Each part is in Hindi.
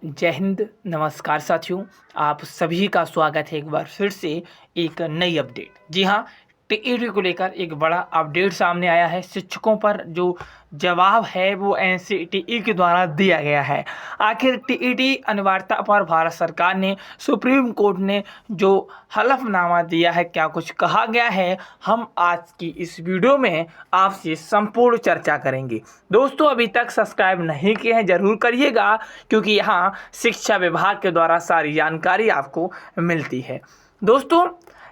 जय हिंद, नमस्कार साथियों। आप सभी का स्वागत है एक बार फिर से एक नई अपडेट। जी हाँ, टीईटी को लेकर एक बड़ा अपडेट सामने आया है। शिक्षकों पर जो जवाब है वो एनसीटीई के द्वारा दिया गया है। आखिर टीईटी अनिवार्यता पर भारत सरकार ने, सुप्रीम कोर्ट ने जो हलफनामा दिया है, क्या कुछ कहा गया है, हम आज की इस वीडियो में आपसे संपूर्ण चर्चा करेंगे। दोस्तों, अभी तक सब्सक्राइब नहीं किए हैं जरूर करिएगा, क्योंकि यहाँ शिक्षा विभाग के द्वारा सारी जानकारी आपको मिलती है। दोस्तों,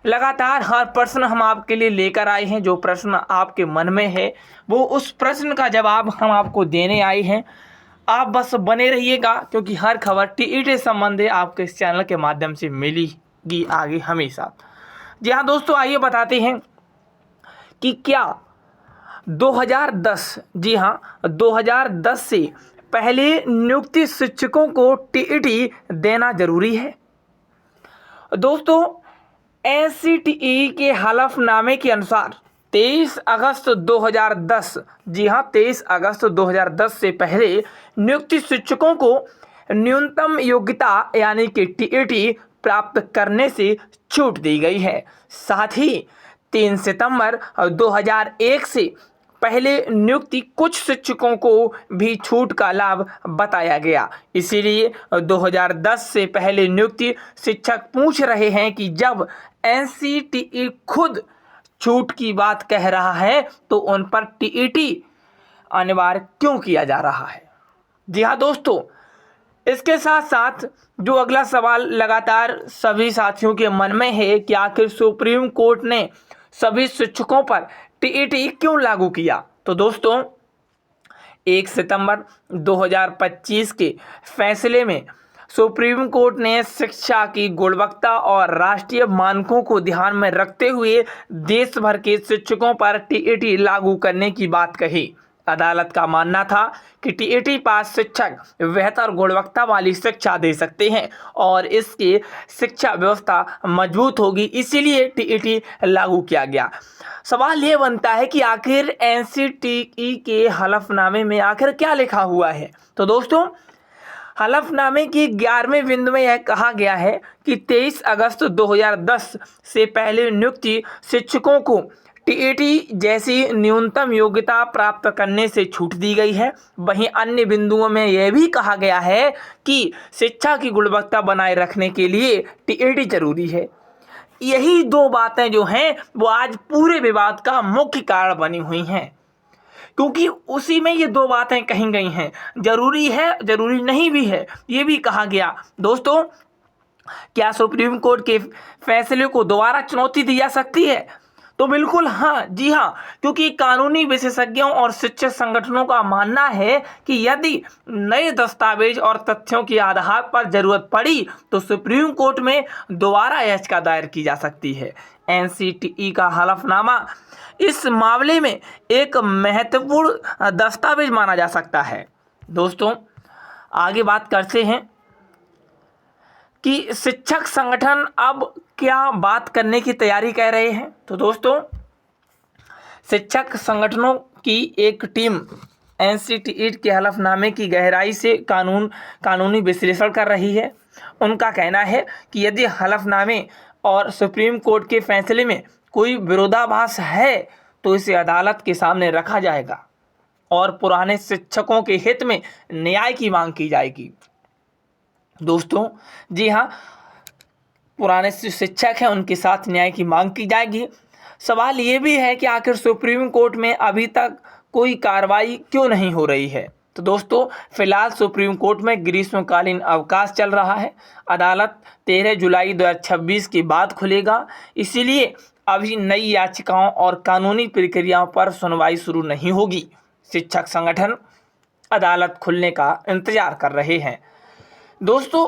लगातार हर प्रश्न हम आपके लिए लेकर आए हैं। जो प्रश्न आपके मन में है वो उस प्रश्न का जवाब हम आपको देने आए हैं। आप बस बने रहिएगा, क्योंकि हर खबर टीईटी संबंधी आपके इस चैनल के माध्यम से मिलेगी आगे हमेशा। जी हाँ दोस्तों, आइए बताते हैं कि क्या 2010, जी हाँ 2010 से पहले नियुक्ति शिक्षकों को टीईटी देना जरूरी है। दोस्तों, एनसीटीई के हलफनामे के अनुसार 23 अगस्त 2010, जी हाँ 23 अगस्त 2010 से पहले नियुक्त शिक्षकों को न्यूनतम योग्यता यानी कि टीईटी प्राप्त करने से छूट दी गई है। साथ ही 3 सितंबर 2001 से पहले नियुक्ति कुछ शिक्षकों को भी छूट का लाभ बताया गया। इसीलिए 2010 से पहले नियुक्ति शिक्षक पूछ रहे हैं कि जब एनसीटीई खुद छूट की बात कह रहा है तो उन पर टीईटी अनिवार्य क्यों किया जा रहा है। जी हाँ दोस्तों, इसके साथ साथ जो अगला सवाल लगातार सभी साथियों के मन में है कि आखिर सुप्रीम कोर्ट ने सभी शिक्षकों पर टीईटी क्यों लागू किया। तो दोस्तों, 1 सितंबर 2025 के फैसले में सुप्रीम कोर्ट ने शिक्षा की गुणवत्ता और राष्ट्रीय मानकों को ध्यान में रखते हुए देश भर के शिक्षकों पर टीईटी लागू करने की बात कही। अदालत का मानना था कि टीईटी पास शिक्षक बेहतर गुणवत्ता वाली शिक्षा दे सकते हैं और इसकी शिक्षा व्यवस्था मजबूत होगी, इसीलिए टीईटी लागू किया गया। सवाल ये बनता है कि आखिर एनसीटीई के हलफनामे में आखिर क्या लिखा हुआ है। तो दोस्तों, हलफनामे की 11वें बिंदु में यह कहा गया है कि 23 अगस्त 2010 से पहले नियुक्ति शिक्षकों को टीईटी जैसी न्यूनतम योग्यता प्राप्त करने से छूट दी गई है। वहीं अन्य बिंदुओं में यह भी कहा गया है कि शिक्षा की गुणवत्ता बनाए रखने के लिए टीईटी जरूरी है। यही दो बातें जो हैं वो आज पूरे विवाद का मुख्य कारण बनी हुई हैं, क्योंकि उसी में ये दो बातें कही गई हैं। जरूरी है, जरूरी नहीं भी है, ये भी कहा गया। दोस्तों, क्या सुप्रीम कोर्ट के फैसले को दोबारा चुनौती दी जा सकती है? तो बिल्कुल हाँ, जी हाँ, क्योंकि कानूनी विशेषज्ञों और शिक्षक संगठनों का मानना है कि यदि नए दस्तावेज और तथ्यों के आधार पर जरूरत पड़ी तो सुप्रीम कोर्ट में दोबारा याचिका दायर की जा सकती है। एनसीटीई का हलफनामा इस मामले में एक महत्वपूर्ण दस्तावेज माना जा सकता है। दोस्तों, आगे बात करते हैं कि शिक्षक संगठन अब क्या बात करने की तैयारी कर रहे हैं। तो दोस्तों, शिक्षक संगठनों की एक टीम एनसीटीई के हलफनामे की गहराई से कानूनी विश्लेषण कर रही है। उनका कहना है कि यदि हलफनामे और सुप्रीम कोर्ट के फैसले में कोई विरोधाभास है तो इसे अदालत के सामने रखा जाएगा और पुराने शिक्षकों के हित में न्याय की मांग की जाएगी। दोस्तों, जी हाँ, पुराने शिक्षक हैं उनके साथ न्याय की मांग की जाएगी। सवाल ये भी है कि आखिर सुप्रीम कोर्ट में अभी तक कोई कार्रवाई क्यों नहीं हो रही है। तो दोस्तों, फिलहाल सुप्रीम कोर्ट में ग्रीष्मकालीन अवकाश चल रहा है। अदालत 13 जुलाई 2026 के बाद खुलेगा, इसीलिए अभी नई याचिकाओं और कानूनी प्रक्रियाओं पर सुनवाई शुरू नहीं होगी। शिक्षक संगठन अदालत खुलने का इंतजार कर रहे हैं। दोस्तों,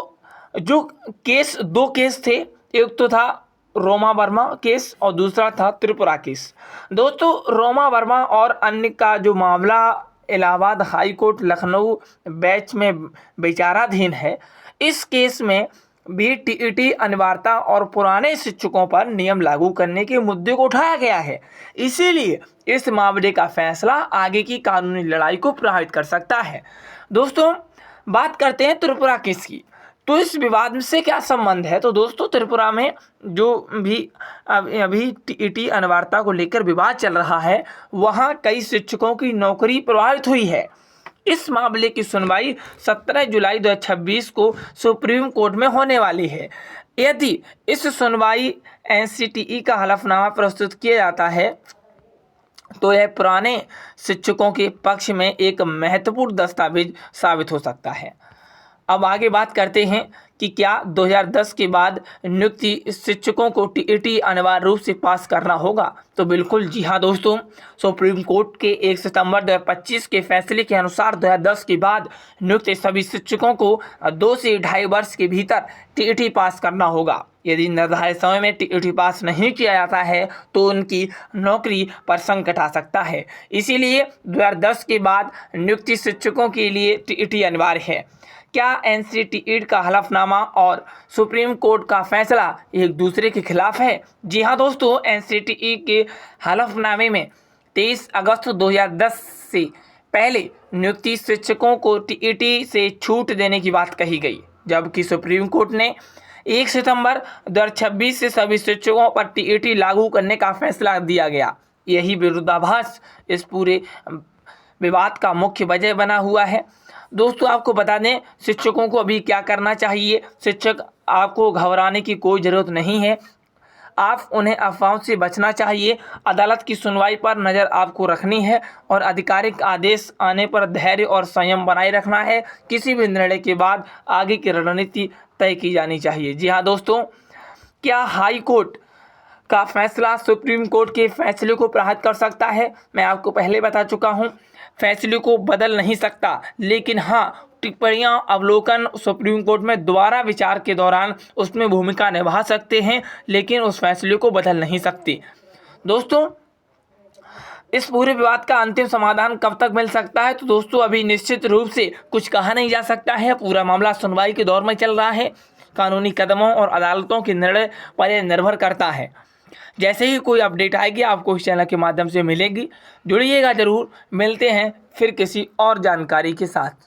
जो दो केस थे, एक तो था रोमा वर्मा केस और दूसरा था त्रिपुरा केस। दोस्तों, रोमा वर्मा और अन्य का जो मामला Allahabad high court Lucknow bench में विचाराधीन है, इस केस में भी टीईटी अनिवार्यता और पुराने शिक्षकों पर नियम लागू करने के मुद्दे को उठाया गया है। इसीलिए इस मामले का फैसला आगे की कानूनी लड़ाई को प्रभावित कर सकता है। दोस्तों, बात करते हैं त्रिपुरा केस की। तो इस विवाद से क्या संबंध है? तो दोस्तों त्रिपुरा में जो भी अभी टीईटी अनिवार्यता को लेकर विवाद चल रहा है, वहाँ कई शिक्षकों की नौकरी प्रभावित हुई है। इस मामले की सुनवाई 17 जुलाई 2026 को सुप्रीम कोर्ट में होने वाली है। यदि इस सुनवाई एनसीटीई का हलफनामा प्रस्तुत किया जाता है तो यह पुराने शिक्षकों के पक्ष में एक महत्वपूर्ण दस्तावेज साबित हो सकता है। अब आगे बात करते हैं कि क्या 2010 के बाद नियुक्ति शिक्षकों को टीईटी अनिवार्य रूप से पास करना होगा? तो बिल्कुल जी हाँ दोस्तों, सुप्रीम कोर्ट के 1 सितंबर 2025 के फैसले के अनुसार 2010 के बाद नियुक्त सभी शिक्षकों को 2 से 2.5 वर्ष के भीतर टीईटी पास करना होगा। यदि निर्धारित समय में टीईटी पास नहीं किया जाता है तो उनकी नौकरी पर संकट आ सकता है। इसीलिए 2010 के बाद नियुक्ति शिक्षकों के लिए टीईटी अनिवार्य है। क्या एनसीटीई का हलफनामा और सुप्रीम कोर्ट का फैसला एक दूसरे के खिलाफ है? जी हाँ दोस्तों, एनसीटीई के हलफनामे में 23 अगस्त 2010 से पहले नियुक्ति शिक्षकों को टीईटी से छूट देने की बात कही गई, जबकि सुप्रीम कोर्ट ने 1 सितंबर 2026 से सभी शिक्षकों पर टीईटी लागू करने का फैसला दिया गया। यही विरोधाभास इस पूरे विवाद का मुख्य वजह बना हुआ है। दोस्तों आपको बता दें शिक्षकों को अभी क्या करना चाहिए। शिक्षक आपको घबराने की कोई ज़रूरत नहीं है, आप उन्हें अफवाहों से बचना चाहिए। अदालत की सुनवाई पर नज़र आपको रखनी है और आधिकारिक आदेश आने पर धैर्य और संयम बनाए रखना है। किसी भी निर्णय के बाद आगे की रणनीति तय की जानी चाहिए। जी हाँ दोस्तों, क्या हाई कोर्ट का फैसला सुप्रीम कोर्ट के फैसले को प्रभावित कर सकता है? मैं आपको पहले बता चुका हूँ, फैसले को बदल नहीं सकता, लेकिन हाँ टिप्पणियाँ अवलोकन सुप्रीम कोर्ट में दोबारा विचार के दौरान उसमें भूमिका निभा सकते हैं, लेकिन उस फैसले को बदल नहीं सकते। दोस्तों इस पूरे विवाद का अंतिम समाधान कब तक मिल सकता है? तो दोस्तों अभी निश्चित रूप से कुछ कहा नहीं जा सकता है। पूरा मामला सुनवाई के दौर में चल रहा है। कानूनी कदमों और अदालतों के निर्णय पर यह निर्भर करता है। जैसे ही कोई अपडेट आएगी आपको इस चैनल के माध्यम से मिलेगी। जुड़िएगा ज़रूर। मिलते हैं फिर किसी और जानकारी के साथ।